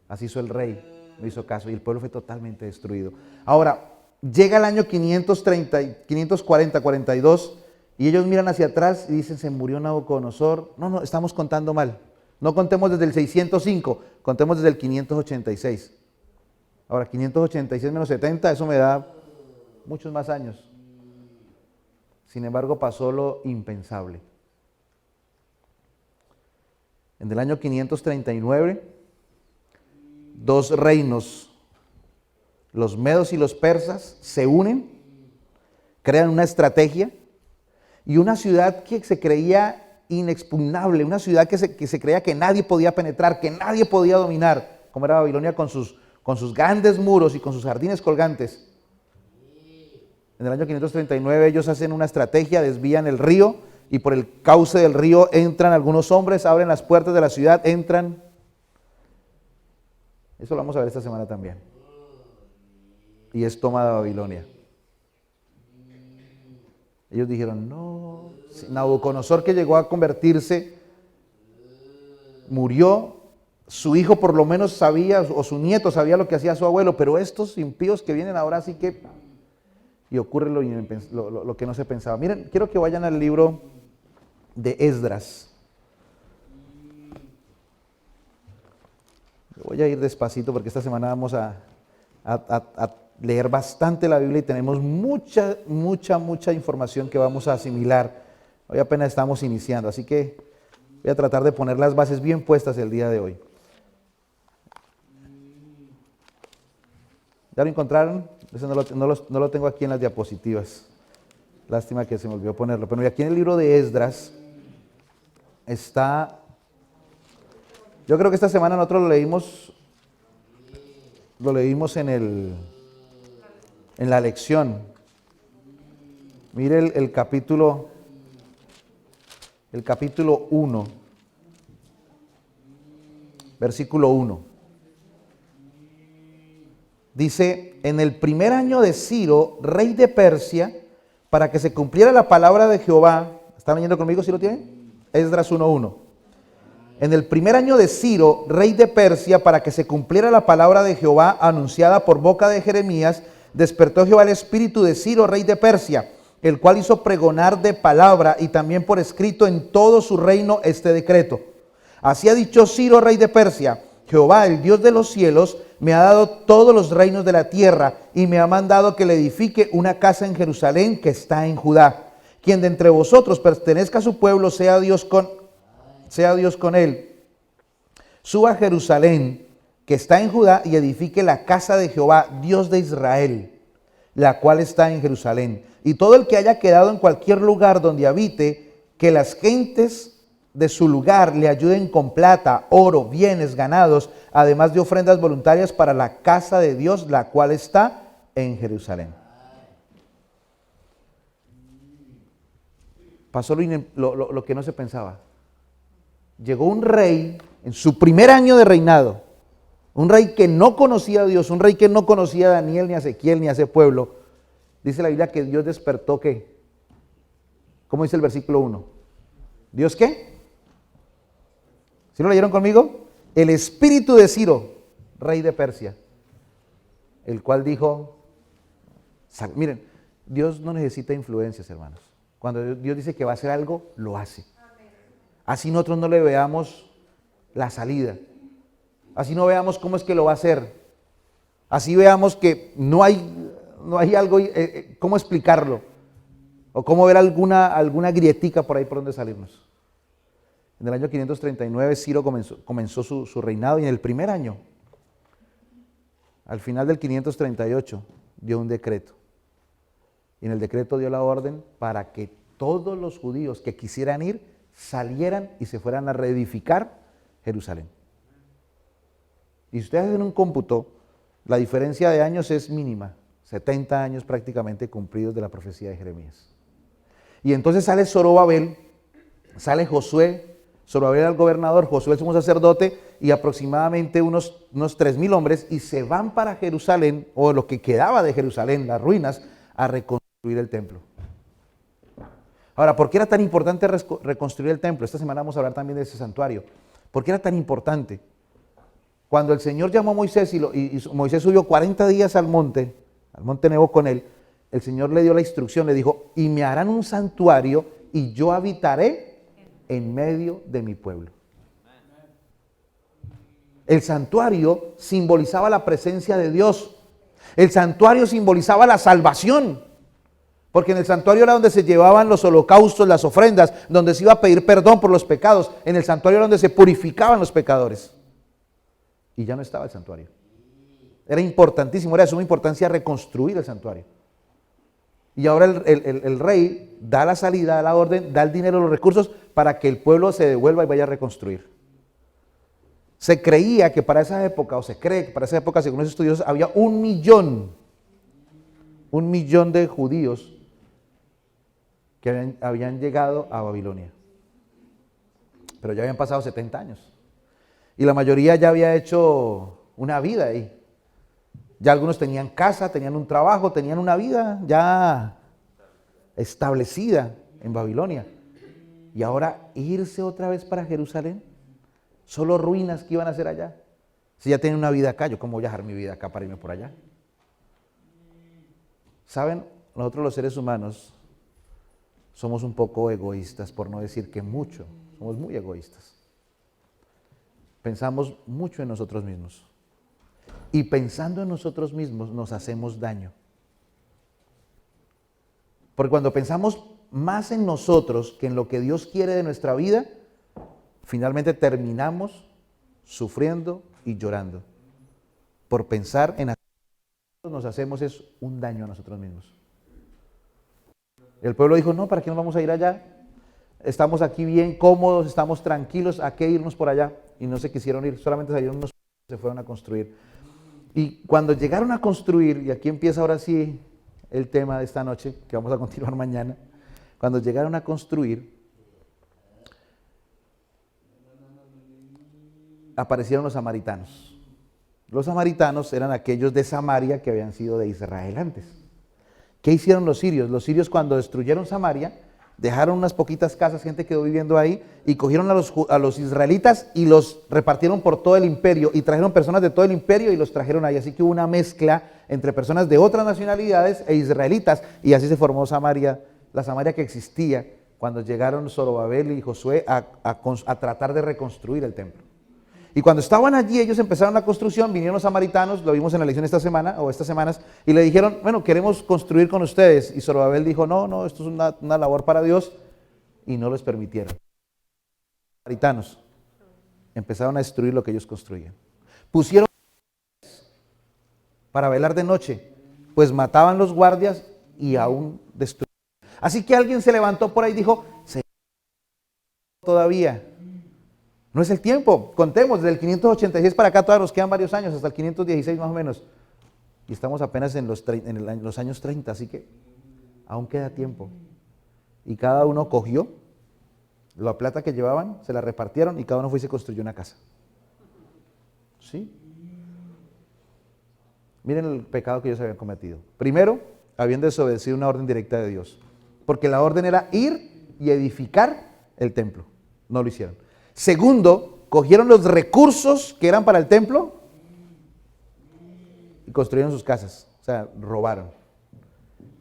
así hizo el rey, no hizo caso y el pueblo fue totalmente destruido. Ahora, llega el año 540, 42 y ellos miran hacia atrás y dicen se murió Nabucodonosor. No, estamos contando mal, no contemos desde el 605, contemos desde el 586. Ahora, 586 menos 70, eso me da muchos más años. Sin embargo, pasó lo impensable. En el año 539, 2 reinos, los medos y los persas, se unen, crean una estrategia y una ciudad que se creía inexpugnable, una ciudad que se creía que nadie podía penetrar, que nadie podía dominar, como era Babilonia con sus grandes muros y con sus jardines colgantes. En el año 539 ellos hacen una estrategia, desvían el río y por el cauce del río entran algunos hombres, abren las puertas de la ciudad, entran. Eso lo vamos a ver esta semana también. Y es tomada Babilonia. Ellos dijeron, no, Nabucodonosor que llegó a convertirse, murió, su hijo por lo menos sabía, o su nieto sabía lo que hacía su abuelo, pero estos impíos que vienen ahora sí que... Y ocurre lo que no se pensaba. Miren, quiero que vayan al libro de Esdras. Voy a ir despacito porque esta semana vamos a leer bastante la Biblia y tenemos mucha información que vamos a asimilar. Hoy apenas estamos iniciando, así que voy a tratar de poner las bases bien puestas el día de hoy. ¿Ya lo encontraron? Eso no lo tengo aquí en las diapositivas. Lástima que se me olvidó ponerlo. Pero aquí en el libro de Esdras está... Yo creo que esta semana nosotros lo leímos en la lección. Mire el capítulo 1, versículo 1. Dice, en el primer año de Ciro, rey de Persia, para que se cumpliera la palabra de Jehová. ¿Están leyendo conmigo si lo tienen? Esdras 1:1. En el primer año de Ciro, rey de Persia, para que se cumpliera la palabra de Jehová anunciada por boca de Jeremías, despertó Jehová el espíritu de Ciro, rey de Persia, el cual hizo pregonar de palabra y también por escrito en todo su reino este decreto. Así ha dicho Ciro, rey de Persia: Jehová, el Dios de los cielos, me ha dado todos los reinos de la tierra y me ha mandado que le edifique una casa en Jerusalén que está en Judá. Quien de entre vosotros pertenezca a su pueblo, sea Dios con él. Suba a Jerusalén que está en Judá y edifique la casa de Jehová, Dios de Israel, la cual está en Jerusalén. Y todo el que haya quedado en cualquier lugar donde habite, que las gentes de su lugar le ayuden con plata, oro, bienes, ganados, además de ofrendas voluntarias para la casa de Dios, la cual está en Jerusalén. Pasó lo que no se pensaba. Llegó un rey en su primer año de reinado, un rey que no conocía a Dios, un rey que no conocía a Daniel, ni a Ezequiel, ni a ese pueblo. Dice la Biblia que Dios despertó, ¿qué? ¿Cómo dice el versículo 1? ¿Dios qué? ¿Sí lo leyeron conmigo? El espíritu de Ciro, rey de Persia, el cual dijo, miren, Dios no necesita influencias, hermanos. Cuando Dios dice que va a hacer algo, lo hace. Así nosotros no le veamos la salida. Así no veamos cómo es que lo va a hacer. Así veamos que no hay algo, cómo explicarlo. O cómo ver alguna grietica por ahí por donde salirnos. En el año 539 Ciro comenzó su reinado y en el primer año, al final del 538, dio un decreto. Y en el decreto dio la orden para que todos los judíos que quisieran ir salieran y se fueran a reedificar Jerusalén. Y si ustedes hacen un cómputo, la diferencia de años es mínima, 70 años prácticamente cumplidos de la profecía de Jeremías. Y entonces sale Zorobabel, sale Josué, Zorobabel era el gobernador, Josué el sumo sacerdote, y aproximadamente unos 3,000 hombres, y se van para Jerusalén, o lo que quedaba de Jerusalén, las ruinas, a reconstruir el templo. Ahora, ¿por qué era tan importante reconstruir el templo? Esta semana vamos a hablar también de ese santuario. ¿Por qué era tan importante? Cuando el Señor llamó a Moisés y Moisés subió 40 días al monte Nebo con él, el Señor le dio la instrucción, le dijo, y me harán un santuario y yo habitaré en medio de mi pueblo. El santuario simbolizaba la presencia de Dios. El santuario simbolizaba la salvación. Porque en el santuario era donde se llevaban los holocaustos, las ofrendas, donde se iba a pedir perdón por los pecados. En el santuario era donde se purificaban los pecadores. Y ya no estaba el santuario. Era importantísimo, era de suma importancia reconstruir el santuario. Y ahora el rey da la salida, da la orden, da el dinero, los recursos para que el pueblo se devuelva y vaya a reconstruir. Se creía que para esa época, o se cree que para esa época, según los estudiosos, había 1 millón de judíos que habían llegado a Babilonia. Pero ya habían pasado 70 años. Y la mayoría ya había hecho una vida ahí. Ya algunos tenían casa, tenían un trabajo, tenían una vida ya establecida en Babilonia. Y ahora irse otra vez para Jerusalén, solo ruinas que iban a hacer allá. Si ya tienen una vida acá, ¿yo cómo voy a dejar mi vida acá para irme por allá? ¿Saben? Nosotros los seres humanos somos un poco egoístas, por no decir que mucho, somos muy egoístas. Pensamos mucho en nosotros mismos. Y pensando en nosotros mismos nos hacemos daño. Porque cuando pensamos más en nosotros que en lo que Dios quiere de nuestra vida, finalmente terminamos sufriendo y llorando. Por pensar en nosotros nos hacemos es un daño a nosotros mismos. El pueblo dijo, no, ¿para qué nos vamos a ir allá? Estamos aquí bien cómodos, estamos tranquilos, ¿a qué irnos por allá? Y no se quisieron ir, solamente salieron unos, se fueron a construir. Y cuando llegaron a construir, y aquí empieza ahora sí el tema de esta noche, que vamos a continuar mañana, cuando llegaron a construir, aparecieron los samaritanos. Los samaritanos eran aquellos de Samaria que habían sido de Israel antes. ¿Qué hicieron los sirios? Los sirios cuando destruyeron Samaria, dejaron unas poquitas casas, gente quedó viviendo ahí, y cogieron a los israelitas y los repartieron por todo el imperio, y trajeron personas de todo el imperio y los trajeron ahí. Así que hubo una mezcla entre personas de otras nacionalidades e israelitas, y así se formó Samaria, la Samaria que existía cuando llegaron Zorobabel y Josué a tratar de reconstruir el templo. Y cuando estaban allí, ellos empezaron la construcción, vinieron los samaritanos, lo vimos en la lección esta semana o estas semanas, y le dijeron, bueno, queremos construir con ustedes. Y Zorobabel dijo, no, esto es una labor para Dios, y no les permitieron. Los samaritanos empezaron a destruir lo que ellos construían. Pusieron para velar de noche, pues mataban los guardias y aún destruían. Así que alguien se levantó por ahí y dijo, Señor, todavía no es el tiempo, contemos, desde el 586 para acá todavía nos quedan varios años, hasta el 516 más o menos, y estamos apenas en los años 30, así que aún queda tiempo. Y cada uno cogió la plata que llevaban, se la repartieron y cada uno fue y se construyó una casa. ¿Sí? Miren el pecado que ellos habían cometido. Primero, habían desobedecido una orden directa de Dios, porque la orden era ir y edificar el templo. No lo hicieron. Segundo, cogieron los recursos que eran para el templo y construyeron sus casas, o sea, robaron.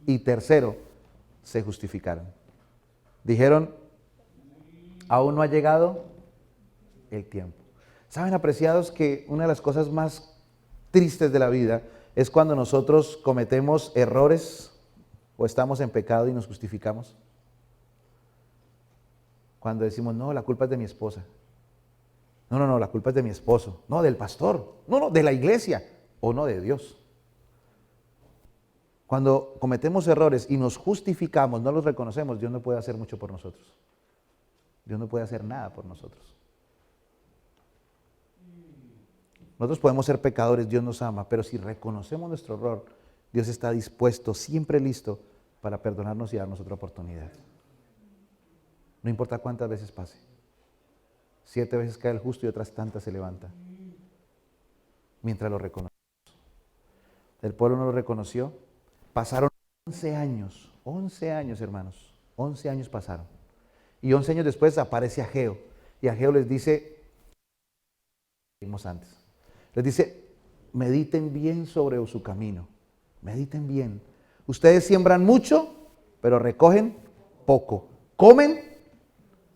Y tercero, se justificaron. Dijeron, aún no ha llegado el tiempo. ¿Saben, apreciados, que una de las cosas más tristes de la vida es cuando nosotros cometemos errores o estamos en pecado y nos justificamos? Cuando decimos, no, la culpa es de mi esposa. No, la culpa es de mi esposo. No, del pastor. No, de la iglesia. O no, de Dios. Cuando cometemos errores y nos justificamos, no los reconocemos, Dios no puede hacer mucho por nosotros. Dios no puede hacer nada por nosotros. Nosotros podemos ser pecadores, Dios nos ama, pero si reconocemos nuestro error, Dios está dispuesto, siempre listo, para perdonarnos y darnos otra oportunidad. No importa cuántas veces pase. 7 veces cae el justo y otras tantas se levanta. Mientras lo reconocemos. El pueblo no lo reconoció. Pasaron 11 años hermanos, 11 años pasaron. Y 11 años después aparece Ageo. Y Ageo les dice, vimos antes, les dice, mediten bien sobre su camino, mediten bien. Ustedes siembran mucho, pero recogen poco. Comen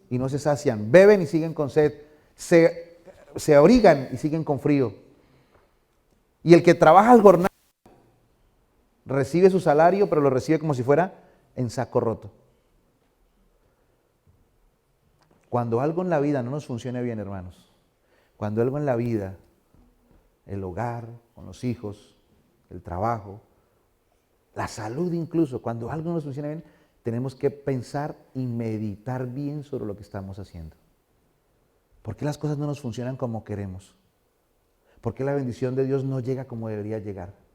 y no se sacian, beben y siguen con sed, se abrigan y siguen con frío. Y el que trabaja al jornal recibe su salario, pero lo recibe como si fuera en saco roto. Cuando algo en la vida no nos funcione bien, hermanos, cuando algo en la vida, el hogar, con los hijos, el trabajo, la salud incluso, cuando algo no nos funciona bien, tenemos que pensar y meditar bien sobre lo que estamos haciendo. ¿Por qué las cosas no nos funcionan como queremos? ¿Por qué la bendición de Dios no llega como debería llegar?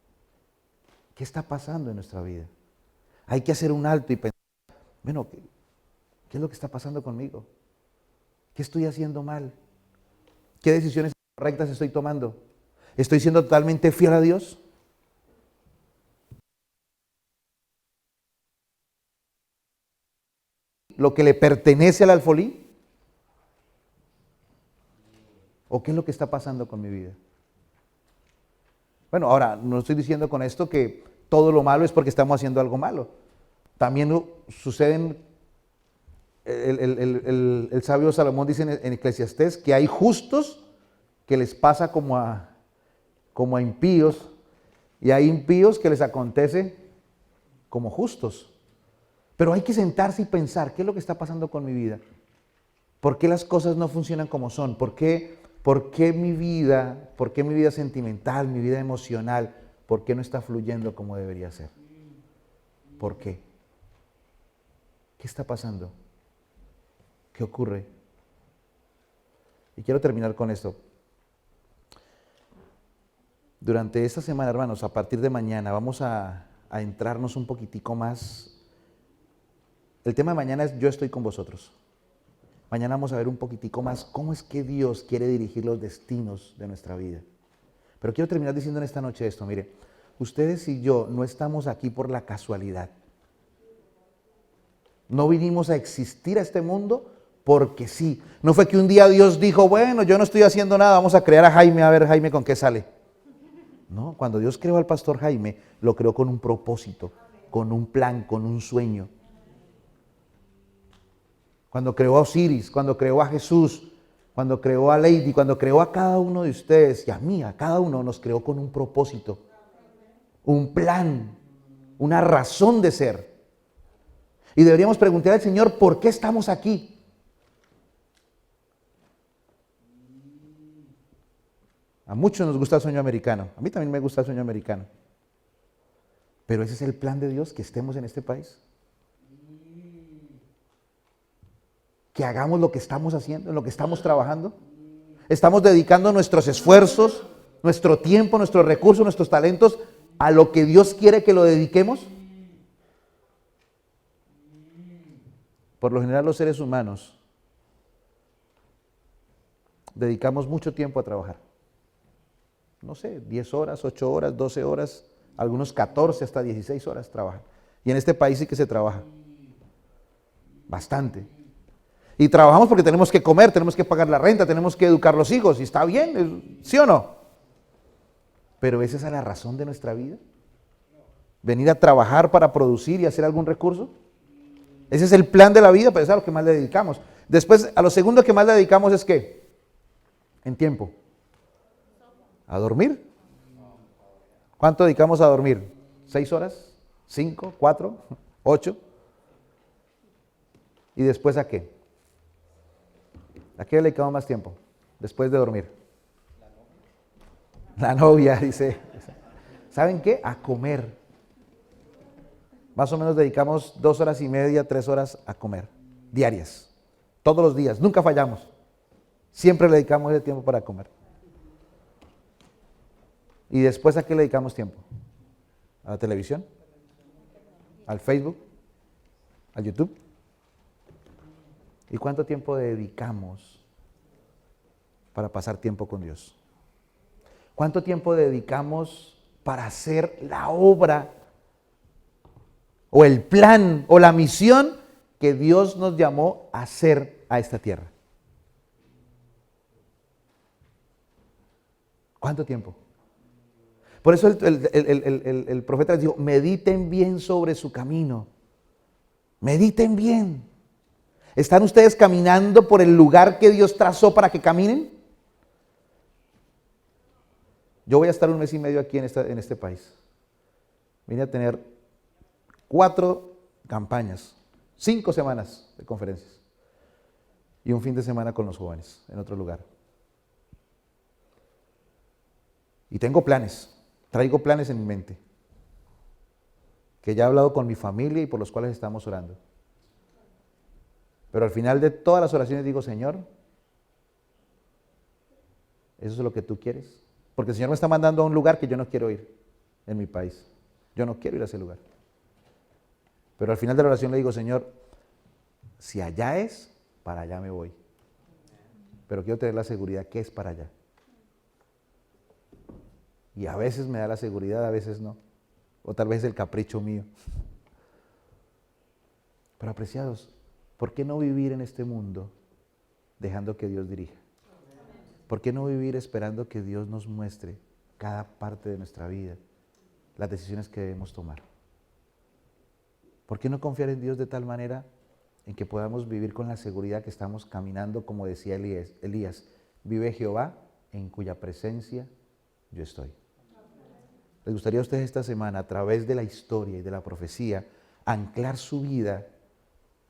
¿Qué está pasando en nuestra vida? Hay que hacer un alto y pensar, bueno, ¿qué es lo que está pasando conmigo? ¿Qué estoy haciendo mal? ¿Qué decisiones correctas estoy tomando? ¿Estoy siendo totalmente fiel a Dios? ¿Lo que le pertenece al alfolí? ¿O qué es lo que está pasando con mi vida? Bueno, ahora, no estoy diciendo con esto que todo lo malo es porque estamos haciendo algo malo. También suceden, el sabio Salomón dice en Eclesiastés que hay justos que les pasa como a impíos, y hay impíos que les acontece como justos. Pero hay que sentarse y pensar, ¿qué es lo que está pasando con mi vida? ¿Por qué las cosas no funcionan como son? ¿Por qué mi vida sentimental, mi vida emocional, por qué no está fluyendo como debería ser? ¿Por qué? ¿Qué está pasando? ¿Qué ocurre? Y quiero terminar con esto. Durante esta semana, hermanos, a partir de mañana, vamos a entrarnos un poquitico más. El tema de mañana es yo estoy con vosotros. Mañana vamos a ver un poquitico más cómo es que Dios quiere dirigir los destinos de nuestra vida. Pero quiero terminar diciendo en esta noche esto, mire, ustedes y yo no estamos aquí por la casualidad. No vinimos a existir a este mundo porque sí. No fue que un día Dios dijo, bueno, yo no estoy haciendo nada, vamos a crear a Jaime, a ver Jaime con qué sale. No, cuando Dios creó al pastor Jaime, lo creó con un propósito, con un plan, con un sueño. Cuando creó a Osiris, cuando creó a Jesús, cuando creó a Lady, cuando creó a cada uno de ustedes y a mí, a cada uno nos creó con un propósito, un plan, una razón de ser. Y deberíamos preguntar al Señor, ¿por qué estamos aquí? A muchos nos gusta el sueño americano, a mí también me gusta el sueño americano. Pero ese es el plan de Dios, que estemos en este país. Que hagamos lo que estamos haciendo, en lo que estamos trabajando. Estamos dedicando nuestros esfuerzos, nuestro tiempo, nuestros recursos, nuestros talentos a lo que Dios quiere que lo dediquemos. Por lo general los seres humanos dedicamos mucho tiempo a trabajar. No sé, 10 horas, 8 horas, 12 horas, algunos 14 hasta 16 horas trabajan. Y en este país sí que se trabaja bastante. Y trabajamos porque tenemos que comer, tenemos que pagar la renta, tenemos que educar a los hijos, y está bien, ¿sí o no? Pero ¿esa es la razón de nuestra vida? ¿Venir a trabajar para producir y hacer algún recurso? Ese es el plan de la vida, pero es a lo que más le dedicamos. Después, a lo segundo que más le dedicamos es ¿qué? En tiempo. ¿A dormir? ¿Cuánto dedicamos a dormir? ¿6 horas? ¿5? ¿4? ¿8? ¿Y después a qué? ¿A qué le dedicamos más tiempo después de dormir? La novia, dice. ¿Saben qué? A comer. más o menos dedicamos 2 horas y media, 3 horas a comer, diarias, todos los días, nunca fallamos. Siempre le dedicamos ese tiempo para comer. ¿Y después a qué le dedicamos tiempo? ¿A la televisión? ¿Al Facebook? ¿Al YouTube? ¿Y cuánto tiempo dedicamos para pasar tiempo con Dios? ¿Cuánto tiempo dedicamos para hacer la obra o el plan o la misión que Dios nos llamó a hacer a esta tierra? ¿Cuánto tiempo? Por eso el profeta les dijo, mediten bien sobre su camino. Mediten bien. ¿Están ustedes caminando por el lugar que Dios trazó para que caminen? Yo voy a estar 1 mes y medio aquí en este país. Vine a tener 4 campañas, 5 semanas de conferencias y un fin de semana con los jóvenes en otro lugar. Y tengo planes, traigo planes en mi mente, que ya he hablado con mi familia y por los cuales estamos orando. Pero al final de todas las oraciones digo, Señor, ¿eso es lo que tú quieres? Porque el Señor me está mandando a un lugar que yo no quiero ir en mi país. Yo no quiero ir a ese lugar. Pero al final de la oración le digo, Señor, si allá es, para allá me voy. Pero quiero tener la seguridad que es para allá. Y a veces me da la seguridad, a veces no. O tal vez el capricho mío. Pero apreciados, ¿por qué no vivir en este mundo dejando que Dios dirija? ¿Por qué no vivir esperando que Dios nos muestre cada parte de nuestra vida, las decisiones que debemos tomar? ¿Por qué no confiar en Dios de tal manera en que podamos vivir con la seguridad que estamos caminando, como decía Elías, vive Jehová en cuya presencia yo estoy? ¿Les gustaría a ustedes esta semana, a través de la historia y de la profecía, anclar su vida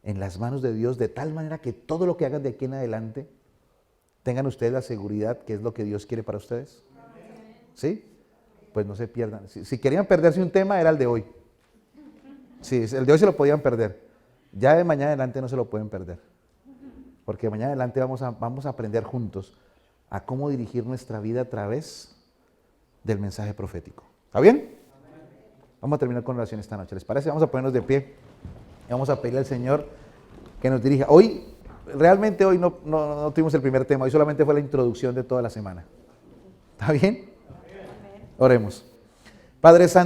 en las manos de Dios de tal manera que todo lo que hagan de aquí en adelante tengan ustedes la seguridad que es lo que Dios quiere para ustedes? ¿Sí? Pues no se pierdan. Si querían perderse un tema, era el de hoy. Sí, el de hoy se lo podían perder. Ya de mañana adelante no se lo pueden perder. Porque de mañana adelante vamos a aprender juntos a cómo dirigir nuestra vida a través del mensaje profético. ¿Está bien? Vamos a terminar con oración esta noche. ¿Les parece? Vamos a ponernos de pie y vamos a pedirle al Señor que nos dirija. Realmente hoy no tuvimos el primer tema, hoy solamente fue la introducción de toda la semana. ¿Está bien? Oremos. Padre Santo.